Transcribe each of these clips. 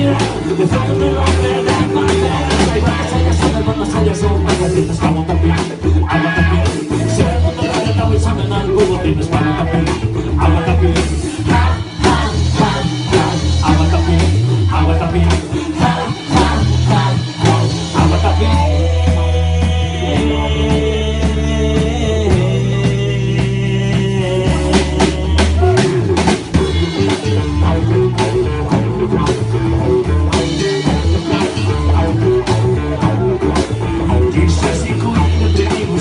mirar, dejando un hombre de papel. Hay barcas allá sobre cuando ellas son magazines como también, agua también. Si el mundo la reta hoy saben algo, tienes para también, agua también. Ja, ja, ja, ja, agua también, agua también. Ja, ja, ja, ja, agua también.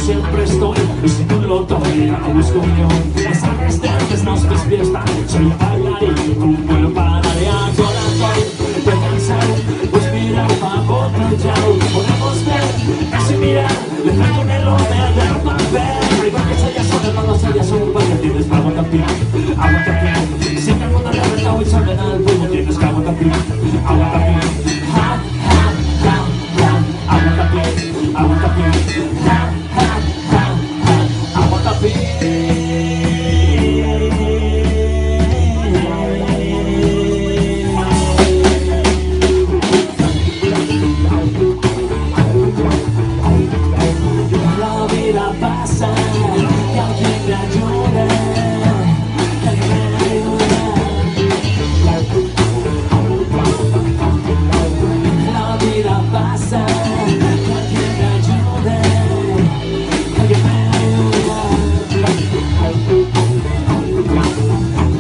Siempre estoy, y si tú lo todavía no busco yo. Las arrestes nos despiertan, soy el bailarín, un vuelo para de corazón. De cansar, pues mira, pago trillado. Podemos ver, ese mirar, dejando un error de papel. Igual que soy azul, no lo soy azul, porque tienes para aguantar pie, aguantar pie. Si el mundo le reta hoy saben algo, tienes que aguantar pie, aguantar pie. Ja, ja, ja, ja, aguantar pie, aguantar pie. Ja, la vida pasa, que alguien me ayude, que alguien me ayude. La vida pasa, que alguien me ayude, que alguien me ayude.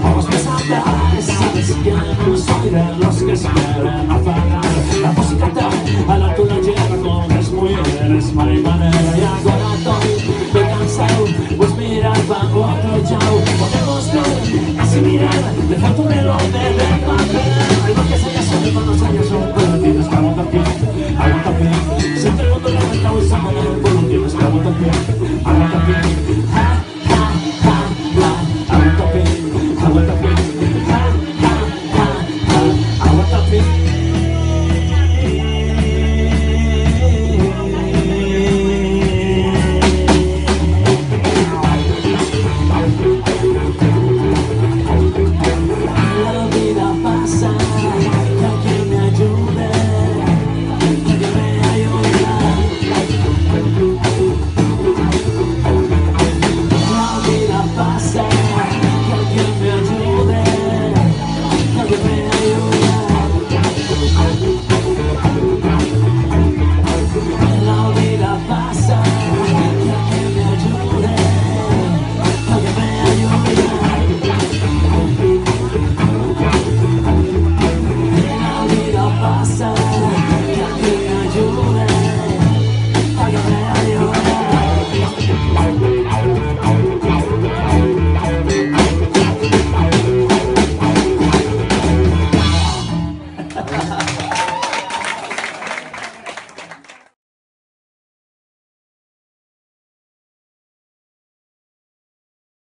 Vamos a hablar, sabes que no soy de los que esperan apagar. La música te a la altura lleva con las mujeres marihuanas.